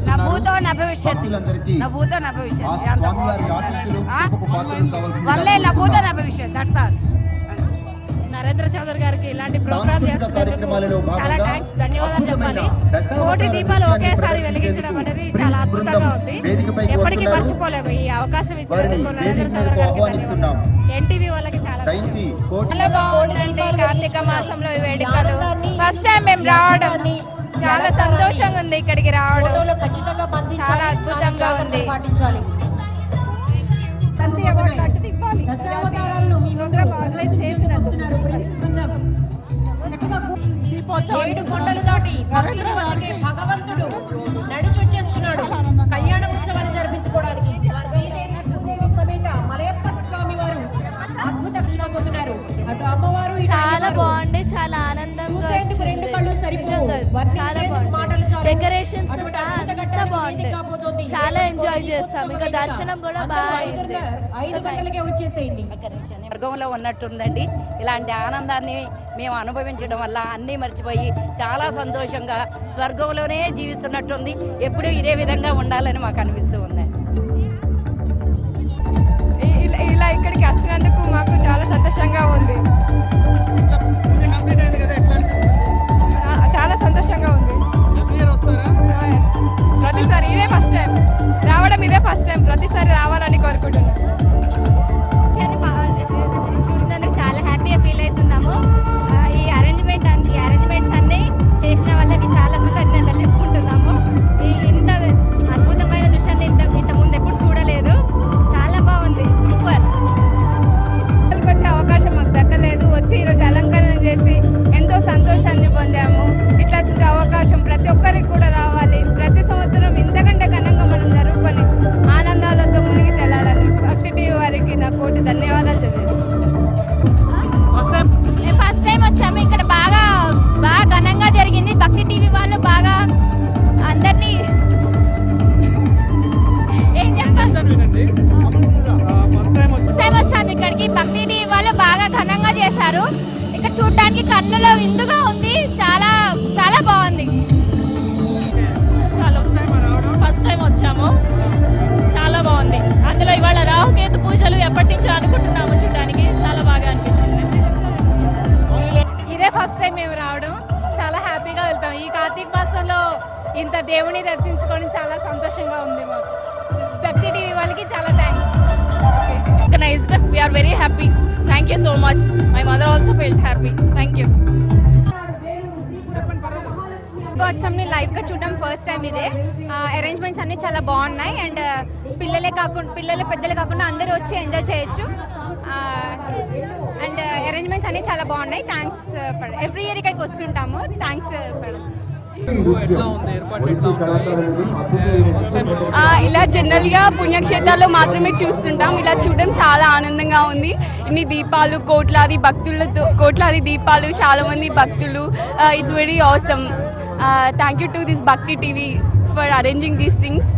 నా భూతో నా భవిష్యత్తు వల్లే నా భూతో నా భవిష్యత్తు. That's all. నరేంద్ర చౌదరి గారికి ఇలాంటి ప్రోగ్రామ్ చేస్తున్నందుకు చాలా థ్యాంక్స్, ధన్యవాదాలు చెప్పాలి. కోటి దీపాలు ఒకేసారి వెలిగించడం అనేది చాలా అద్భుతంగా ఉంది. ఎప్పటికీ మర్చిపోలేము. ఈ అవకాశం ఇచ్చినందుకు నరేంద్ర చౌదరి గారికి, ఎన్టీవీ వాళ్ళకి చాలా బాగుందండి. కార్తీక మాసంలో ఈ వేడుకలు ఫస్ట్ టైం మేము రావడం చాలా సంతోషంగా ఉంది. ఇక్కడికి రావడం చాలా అద్భుతంగా ఉంది. ప్రోగ్రామ్ ఆర్గనైజ్ చేసినందుకు భగవంతుడు నడిచి వచ్చేస్తున్నాడు కళ్యాణ ఉత్సవాన్ని జరిపించుకోవడానికి. సమేత మలయప్ప స్వామి వారు అద్భుతంగా పొందుతున్నారు. అటు అమ్మవారు చాలా బాగుంది. చాలా ఆనందంగా చాలా బాగుంది. డెకరేషన్స్ అంతా బాగుంది. చాలా ఎంజాయ్ చేస్తాం. ఇంకా దర్శనం కూడా బాగా స్వర్గంలో ఉన్నట్టుందండి. ఇలాంటి ఆనందాన్ని మేము అనుభవించడం వల్ల అన్నీ మర్చిపోయి చాలా సంతోషంగా స్వర్గంలోనే జీవిస్తున్నట్టుంది. ఎప్పుడూ ఇదే విధంగా ఉండాలని మాకు అనిపిస్తూ ఉందండి. ఇలా ఇక్కడికి వచ్చినందుకు మాకు చాలా సంతోషంగా ఉంది. చాలా సంతోషంగా ఉంది. ప్రతిసారి ఇదే ఫస్ట్ టైం రావడం, ఇదే ఫస్ట్ టైం. ప్రతిసారి రావాలని కోరుకుంటున్నాను. చూసినందుకు చాలా హ్యాపీగా ఫీల్ అవుతున్నాము. ఈ అరేంజ్మెంట్స్ అన్నీ చేసిన వాళ్ళకి చాలా కృతజ్ఞతలు చెప్పుకుంటున్నాము. ఇంత అద్భుతమైన దృశ్యాన్ని ఇంత ముందు ఎప్పుడు చూడలేదు. చాలా బాగుంది. సూపర్. వచ్చే అవకాశం మాకు దక్కలేదు. వచ్చి ఈరోజు అలంకరణ చేసి ఎంతో సంతోషాన్ని పొందాము. ఇట్లా అవకాశం ప్రతి ఒక్కరికి కూడా రావాలి. ప్రతి సంవత్సరం ఇంతకంటే ఘనంగా మనం జరుపుకొని ఆనందాలతో మునిగి తెలాలని భక్తి టీవీ వారికి నా కోటి ధన్యవాదాలు తెలియజేస్తున్నాను. ఫస్ట్ టైం వచ్చాము. ఇక్కడ బాగా ఘనంగా జరిగింది. భక్తి టీవీ వాళ్ళు బాగా అందరినీ ఏం చెప్పారు. ఫస్ట్ టైం వచ్చాము ఇక్కడికి. భక్తి టీవీ వాళ్ళు బాగా ఘనంగా చేశారు. ఇక్కడ చూడడానికి కన్నులో విందుగా ఉంది. చాలా చాలా బాగుంది. ఫస్ట్ టైం వచ్చాము. చాలా బాగుంది. అందులో ఇవాళ రాహుకేతు పూజలు ఎప్పటి నుంచో అనుకుంటున్నాము చూడడానికి. చాలా బాగా అనిపించింది. ఇదే ఫస్ట్ టైం మేము రావడం. చాలా హ్యాపీగా వెళ్తాం. ఈ కార్తీక మాసంలో ఇంత దేవుని దర్శించుకొని చాలా సంతోషంగా ఉంది మాకు. భక్తి టీవీ వాళ్ళకి చాలా thanks. Organized. We are very happy. Thank you so much. My mother also felt happy. Thank you. దీపోత్సవంని లైవ్గా చూడడం ఫస్ట్ టైం ఇదే. అరేంజ్మెంట్స్ అన్నీ చాలా బాగున్నాయి. అండ్ పిల్లలు పెద్దలు కాకుండా అందరూ వచ్చి ఎంజాయ్ చేయొచ్చు. అండ్ అరేంజ్మెంట్స్ అన్నీ చాలా బాగున్నాయి. థ్యాంక్స్ ఫర్ ఎవ్రీ ఇయర్ ఇక్కడికి వస్తుంటాము. థ్యాంక్స్ ఫర్ ఇలా జనరల్గా పుణ్యక్షేత్రాల్లో మాత్రమే చూస్తుంటాం. ఇలా చూడడం చాలా ఆనందంగా ఉంది. ఇన్ని దీపాలు, కోట్లాది దీపాలు, చాలా మంది భక్తులు. It's very awesome. Thank you to this Bhakti TV for arranging these things.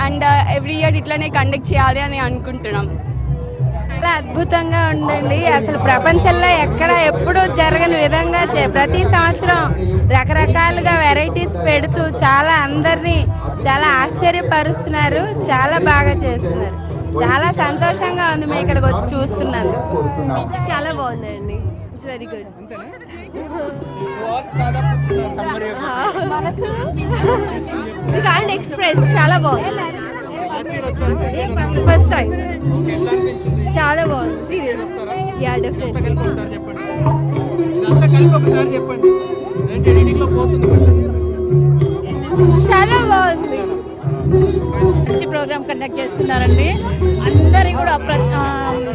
And every year ఇట్లానే కండక్ట్ చేయాలి అని అనుకుంటున్నాం. చాలా అద్భుతంగా ఉందండి. అసలు ప్రపంచంలో ఎక్కడ ఎప్పుడు జరగని విధంగా ప్రతి సంవత్సరం రకరకాలుగా వెరైటీస్ పెడుతూ చాలా అందరినీ చాలా ఆశ్చర్యపరుస్తున్నారు. చాలా బాగా చేస్తున్నారు. చాలా సంతోషంగా ఉంది మేము ఇక్కడికి వచ్చి చూస్తున్నాను. చాలా బాగుందండి. It's very good. ఎక్స్ప్రెస్ చాలా బాగుంది. ఫస్ట్ టైం చాలా బాగుంది. సీరియస్. Yeah definitely. చాలా బాగుంది. మంచి ప్రోగ్రామ్ కండక్ట్ చేస్తున్నారండి. అందరి కూడా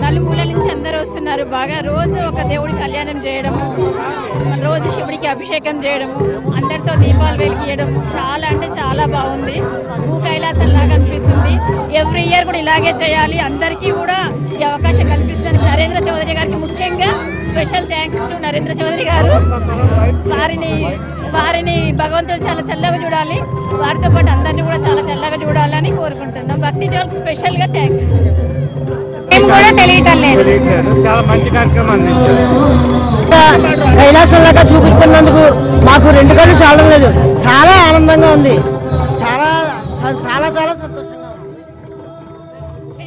నలుమూల నుంచి అందరూ వస్తున్నారు. బాగా రోజు ఒక దేవుడి కళ్యాణం చేయడము, రోజు శివుడికి అభిషేకం చేయడము, అందరితో దీపాలు వెలిగియడం చాలా అంటే చాలా బాగుంది. భూ కైలాసం లాగా అనిపిస్తుంది. ఎవ్రీ ఇయర్ కూడా ఇలాగే చేయాలి. అందరికీ కూడా ఈ అవకాశం కల్పిస్తుంది. నరేంద్ర చౌదరి గారికి ముఖ్యంగా special thanks to Narendra Chowdary గారు. వారిని భగవంతుడు చాలా చల్లగా చూడాలి, వారితో పాటు అందరినీ కూడా చాలా చల్లగా చూడాలని కోరుకుంటున్నాం. భక్తి జోల్కి స్పెషల్గా థ్యాంక్స్. మేము కూడా తెలియటం లేదు. చాలా మంచి కార్యక్రమం అందించారు. కైలాసంలాగా చూపిస్తున్నందుకు మాకు 2 కళ్ళు చాలడం లేదు. చాలా ఆనందంగా ఉంది. చాలా చాలా చాలా సంతోషంగా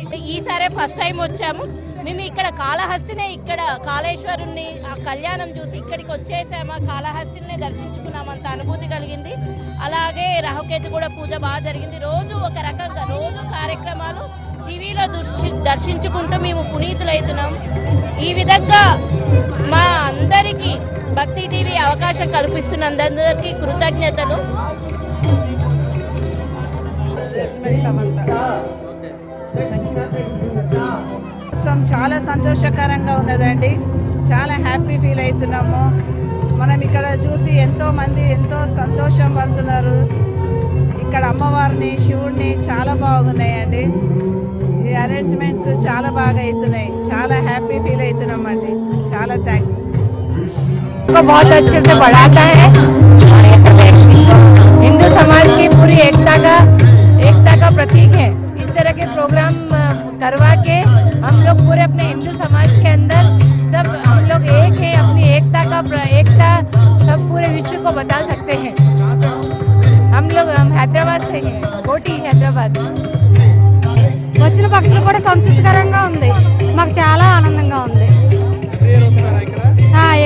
ఉంది. ఈసారి ఫస్ట్ టైం వచ్చాము మేము. ఇక్కడ కాళహస్తినే, ఇక్కడ కాళేశ్వరుణ్ణి ఆ కళ్యాణం చూసి ఇక్కడికి వచ్చేసాము. కాళహస్తిని దర్శించుకున్నామంత అనుభూతి కలిగింది. అలాగే రాహుకేతు కూడా పూజ బాగా జరిగింది. రోజు ఒక రకంగా రోజు కార్యక్రమాలు టీవీలో దర్శించుకుంటూ మేము పునీతులవుతున్నాం. ఈ విధంగా మా అందరికీ భక్తి టీవీ అవకాశం కల్పిస్తున్నందరికీ కృతజ్ఞతలు. చాలా సంతోషకరంగా ఉన్నదండి. చాలా హ్యాపీ ఫీల్ అవుతున్నాము. మనం ఇక్కడ చూసి ఎంతో మంది ఎంతో సంతోషం పడుతున్నారు. ఇక్కడ అమ్మవారిని, శివుడిని చాలా బాగున్నాయండి. ఈ అరేంజ్మెంట్స్ చాలా బాగా అవుతున్నాయి. చాలా హ్యాపీ ఫీల్ అవుతున్నాం అండి. చాలా థ్యాంక్స్. बहुत अच्छे से बढ़ाता है। हिंदू समाज की पूरी एकता का प्रतीक है। इस तरह के प्रोग्राम करवा के हम लोग पूरे अपने हिंदू समाज के अंदर सब हम लोग एक है। अपनी एकता सब पूरे विश्व को बता सकते हैं। हम हैदराबाद से हैं, कोटी हैदराबाद। వచ్చిన భక్తులు కూడా సంతృప్తికరంగా ఉంది. మాకు చాలా ఆనందంగా ఉంది.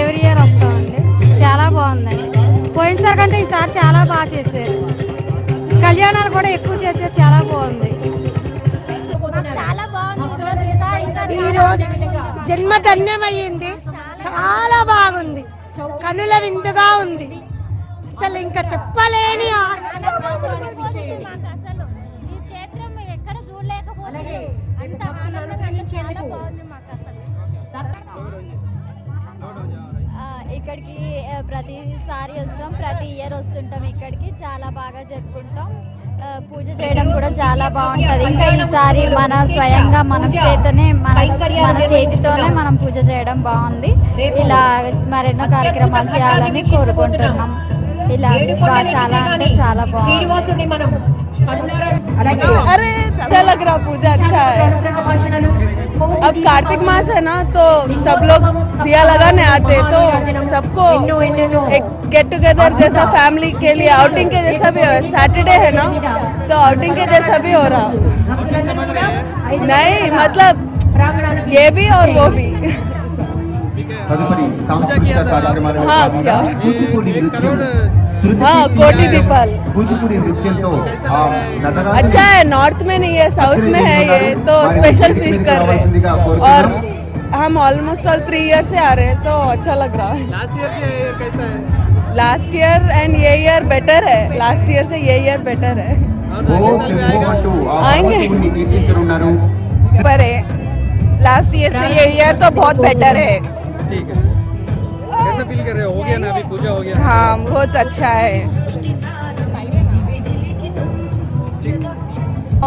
ఎవ్రీ ఇయర్ వస్తామండి. చాలా బాగుందండి. పోయినసారి కంటే ఈసారి చాలా బాగా చేశారు. కళ్యాణాలు కూడా ఎక్కువ చేశారు. చాలా బాగుంది. ఈరోజు జన్మ ధన్యమయ్యింది. చాలా బాగుంది. కనుల విందుగా ఉంది. అసలు ఇంకా చెప్పలేని ఇక్కడికి ప్రతిసారి వస్తాం. ప్రతి ఇయర్ వస్తుంటాం. ఇక్కడికి చాలా బాగా జరుపుకుంటాం. పూజ చేయడం కూడా చాలా బాగుంటుంది. ఇంకా ఈసారి మన స్వయంగా మన చేతనే మన చేతితోనే మనం పూజ చేయడం బాగుంది. ఇలా మరెన్నో కార్యక్రమాలు చేయాలని కోరుకుంటున్నాం. ఇలా చాలా అంటే చాలా బాగుంది. अरे अच्छा लग रहा, पूजा अच्छा है। अब कार्तिक मास है ना, तो सब लोग दिया लगाने आते, तो सबको एक गेट टुगेदर जैसा फैमिली के लिए आउटिंग के जैसा भी है। सैटरडे है ना, तो आउटिंग के जैसा भी हो रहा। नहीं मतलब ये भी और वो भी। हाँ क्या, हाँ कोटी दीपाल अच्छा है। नॉर्थ में नहीं है, साउथ में है ये, तो स्पेशल फील कर रहे हैं। और हम ऑलमोस्ट ऑल 3 ईयर से आ रहे हैं, तो अच्छा लग रहा है। लास्ट ईयर से ये कैसा है? लास्ट ईयर एंड ये ईयर बेटर है। लास्ट ईयर से ये ईयर बेटर है। आएंगे पर लास्ट ईयर से ये ईयर तो बहुत बेटर है। ठीक है, कैसा फील कर रहे हो? हो गया ना, अभी पूजा हो गया? हाँ बहुत अच्छा है।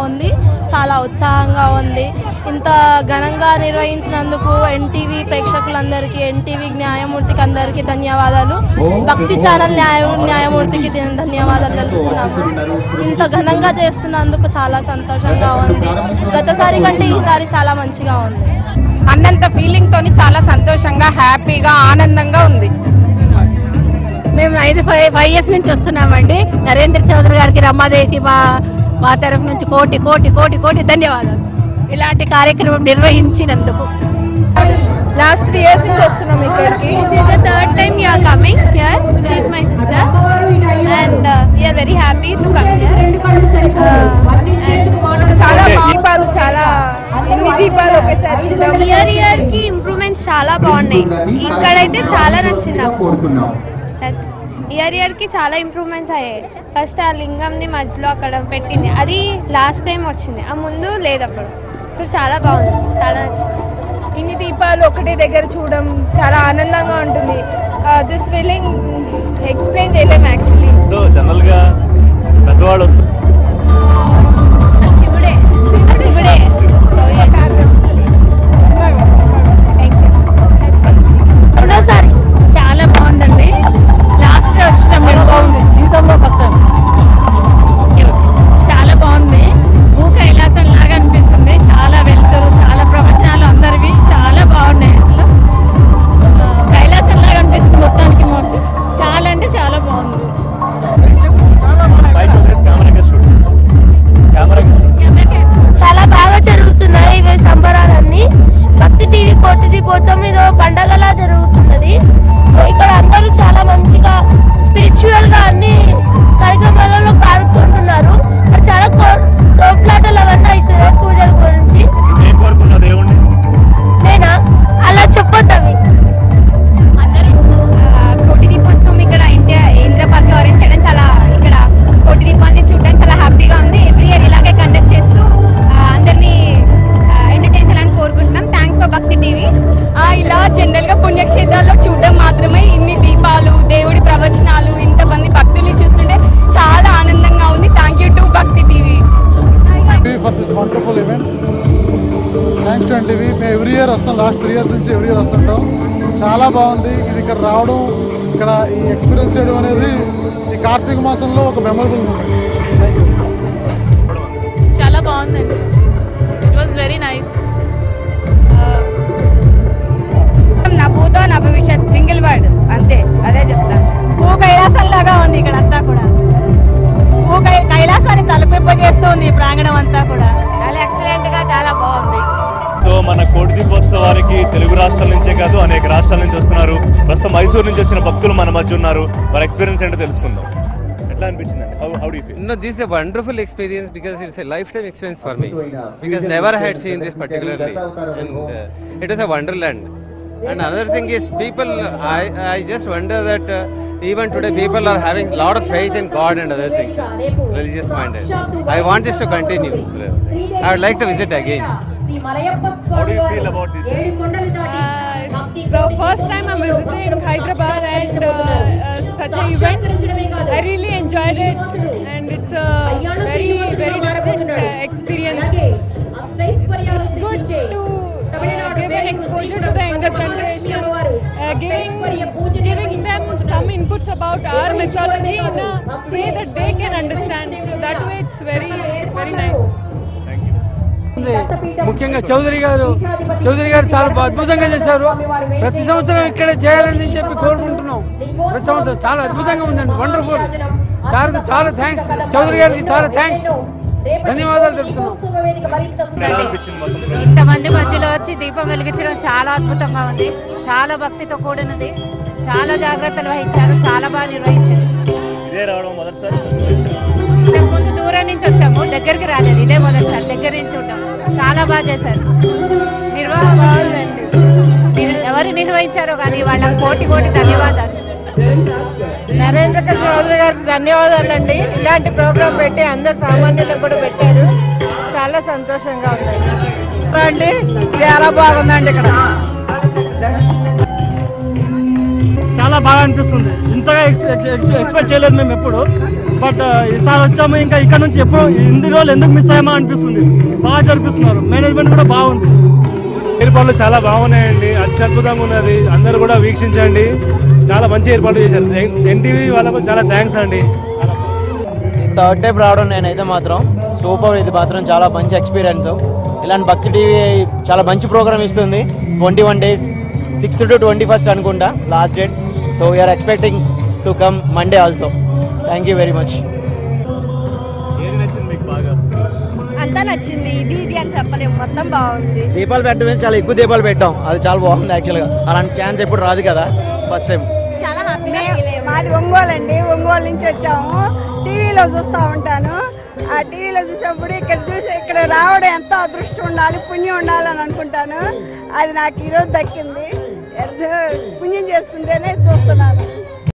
ఉంది చాలా ఉత్సాహంగా ఉంది. ఇంత ఘనంగా నిర్వహించినందుకు ఎన్టీవీ ప్రేక్షకులందరికీ, ఎన్టీవీ న్యాయమూర్తికి అందరికీ ధన్యవాదాలు. భక్తి ఛానల్ న్యాయమూర్తికి ధన్యవాదాలు తెలుపుతున్నాము. ఇంత ఘనంగా చేస్తున్నందుకు చాలా సంతోషంగా ఉంది. గతసారి కంటే ఈసారి చాలా మంచిగా ఉంది. అన్నంత ఫీలింగ్ తోని చాలా సంతోషంగా, హ్యాపీగా, ఆనందంగా ఉంది. మేము 5 ఇయర్స్ నుంచి వస్తున్నామండి. నరేంద్ర చౌదరి గారికి, రమాదేవికి మా తరఫు నుంచి కోటి కోటి కోటి కోటి ధన్యవాదాలు ఇలాంటి కార్యక్రమం నిర్వహించినందుకు. లాస్ట్ 3 years నుంచి వస్తున్నాం ఇక్కడికి. This is the third time we are coming here. She is my sister and we are very happy to come here. చాలా దీపాలు, చాలా ఇన్ని దీపాలు ఒకేసారి చూద్దాం. ఇయర్ కి ఇంప్రూవ్మెంట్స్ చాలా బాగున్నాయి. ఇక్కడైతే చాలా నచ్చింది నాకు. ఇయర్కి చాలా ఇంప్రూవ్మెంట్స్ అయ్యాయి. ఫస్ట్ ఆ లింగంని మధ్యలో అక్కడ పెట్టింది, అది లాస్ట్ టైం వచ్చింది, ఆ ముందు లేదు అప్పుడు. ఇప్పుడు చాలా బాగుంది, చాలా నచ్చింది. ఇన్ని దీపాలు ఒకటే దగ్గర చూడడం చాలా ఆనందంగా ఉంటుంది. దిస్ ఫీలింగ్ ఎక్స్ప్లెయిన్ చేయలేము యాక్చువల్లీ. సో జనరల్గా పెద్దవాళ్ళు వస్తారు రెండోసారి చాలా బాగుందండి. లాస్ట్ వచ్చినాం మేము, బాగుంది జీవితంలో ఫస్ట్ టైం. చాలా బాగుంది, భూ కైలాసం లాగా అనిపిస్తుంది. చాలా వెళ్తారు, చాలా ప్రవచనాలు అందరివి చాలా బాగున్నాయి. అసలు కైలాసం లాగా అనిపిస్తుంది మొత్తానికి. చాలా అంటే చాలా బాగుంది. చాలా బాగా జరుగుతున్నాయి ఇవి సంబరాలన్నీ. భక్తి టీవీ కోటి దీపోత్సవం ఇది పండగలా జరుగుతున్నది. ఇక్కడ అందరూ చాలా మంచిగా స్పిరిచువల్ గా అన్ని కార్యక్రమాలలో పాల్గొంటున్నారు. చాలా తోపులాటలు అవన్నీ అవుతున్నాయి పూజల గురించి. నేనా అలా చెప్పొద్దు అవి. కోటి దీపోత్సవం ఇక్కడ ఇంద్ర పార్క్ లో అరేంజ్ చేయడం, చాలా ఇక్కడ కోటి దీపాన్ని చూడడానికి చాలా హ్యాపీగా ఉంది. ఎవ్రీ ఇయర్ ఇలాగే కండక్ట్ చేస్తూ అందరినీ ఎంటర్టైన్ చేయాలని కోరుకుంటున్నాం. థ్యాంక్స్ ఫర్ భక్తి టీవీ. ఇలా జనరల్ గా పుణ్యక్షేత్రాల్లో చూడడం మాత్రమే, ఇన్ని దీపాలు, దేవుడి ప్రవచనాలు, ఇంతమంది భక్తుల్ని చూస్తుంటే చాలా ఆనందంగా ఉంది. థ్యాంక్ యూ టు భక్తి TV for this wonderful event. Thanks to NTV. మేము ఎవ్రీ ఇయర్ వస్తాం, లాస్ట్ 3 years నుంచి ఎవ్రీ ఇయర్ వస్తుంటాం. చాలా బాగుంది ఇది ఇక్కడ రావడం, ఇక్కడ ఈ ఎక్స్పీరియన్స్ చేయడం అనేది ఈ కార్తీక మాసంలో ఒక మెమరబుల్ మూమెంట్. Thank you. చాలా బాగుందండి. It was very nice. నా భూతో నా భవిష్యత్ సింగిల్ వర్డ్ అంతే, అదే చెప్తాను. భూ కైలాసం లాగా ఉంది ఇక్కడ అంతా కూడా. భూ కైలాసాన్ని తలపింపజేస్తుంది ఈ ప్రాంగణం అంతా కూడా. చాలా ఎక్సలెంట్ గా చాలా బాగుంది. సో మన కోటి దీపోత్సవానికి తెలుగు రాష్ట్రాల నుంచే కాదు అనేక రాష్ట్రాల నుంచి వస్తున్నారు. ప్రస్తుతం మైసూరు నుంచి వచ్చిన భక్తులు మన మధ్య ఉన్నారు. వారి ఎక్స్పీరియన్స్ ఏంటో తెలుసుకుందాం. ఎట్లా అనిపించింది? How do you feel? No, this is a wonderful experience because it's a lifetime experience for me. Because never had seen this particularly, and it is a wonderland. And another thing is people. I just wonder that even today people are having a lot of faith in God and other things, religious minded. I want this to continue. I would like to visit again. How do you feel about this? It's the first time I'm visiting Hyderabad and such an event. I really enjoyed it, and it's a very different experience. It's good to give an exposure to the younger generation, giving them some inputs about our mythology in a way that they can understand. So that way it's very nice. ముఖ్యంగా చౌదరి గారు చాలా అద్భుతంగా చేశారు. ప్రతి సంవత్సరం ఇక్కడ చేయాలని చెప్పి కోరుకుంటున్నాం. ప్రతి సంవత్సరం చాలా అద్భుతంగా ఉందండి, వండర్ఫుల్. సార్కి చాలా థ్యాంక్స్, చౌదరి గారికి చాలా థ్యాంక్స్, ధన్యవాదాలు తెలుపుతున్నాం. ఇంతమంది మధ్యలో వచ్చి దీపం వెలిగించడం చాలా అద్భుతంగా ఉంది. చాలా భక్తితో కూడినది. చాలా జాగ్రత్తలు వహించారు, చాలా బాగా నిర్వహించారు. ఇంతకుముందు దూరం నుంచి వచ్చాము, దగ్గరికి రాలేదు. ఇదే మొదటిసారి దగ్గర నుంచి చూడటం. చాలా బాగా చేశారు. నిర్వాహం ఎవరు నిర్వహించారో కానీ వాళ్ళకి కోటి ధన్యవాదాలు. నరేంద్ర చౌదరి గారికి ధన్యవాదాలు అండి. ఇలాంటి ప్రోగ్రాం పెట్టి అందరు సామాన్యులకు కూడా పెట్టారు. చాలా సంతోషంగా ఉందండి. చాలా బాగుందండి ఇక్కడ. చాలా బాగా అనిపిస్తుంది. ఇంతగా ఎక్స్పెక్ట్ చేయలేదు మేము ఎప్పుడు. బట్ ఈసారి వచ్చాము, ఇంకా ఇక్కడ నుంచి ఎప్పుడు ఇన్ని రోజులు ఎందుకు మిస్ అయ్యామా అనిపిస్తుంది. బాగా జరిపిస్తున్నారు, మేనేజ్మెంట్ కూడా బాగుంది. ఏర్పాట్లు చాలా బాగున్నాయండి, అత్యద్భుతంగా ఉన్నది. అందరూ కూడా వీక్షించండి, చాలా మంచి ఏర్పాట్లు చేశారు. ఎన్టీవీ వాళ్ళకు చాలా థ్యాంక్స్ అండి. థర్డ్ టైం రావడం నేనైతే మాత్రం సూపర్. ఇది మాత్రం చాలా మంచి ఎక్స్పీరియన్స్. ఇలాంటి భక్తి టీవీ చాలా మంచి ప్రోగ్రామ్ ఇస్తుంది. 21 days, 6th to 21st అనుకుంటా last date. So we are expecting to come Monday also. Thank you very much. అంతా నచ్చింది. ఇది అని చెప్పలేము, మొత్తం బాగుంది. దీపాలు పెట్టడం చాలా ఎక్కువ దీపాలు పెట్టాం, అది చాలా బాగుంది. యాక్చువల్గా అలాంటి ఛాన్స్ ఎప్పుడు రాదు కదా, ఫస్ట్ టైం. చాలా హ్యాపీగా. మాది ఒంగోలు అండి, ఒంగోలు నుంచి వచ్చాము. టీవీలో చూస్తూ ఉంటాను. ఆ టీవీలో చూసినప్పుడు ఇక్కడ రావడం ఎంతో అదృష్టం ఉండాలి, పుణ్యం ఉండాలని అనుకుంటాను. అది నాకు ఈరోజు దక్కింది. పుణ్యం చేసుకుంటేనే చూస్తున్నాను.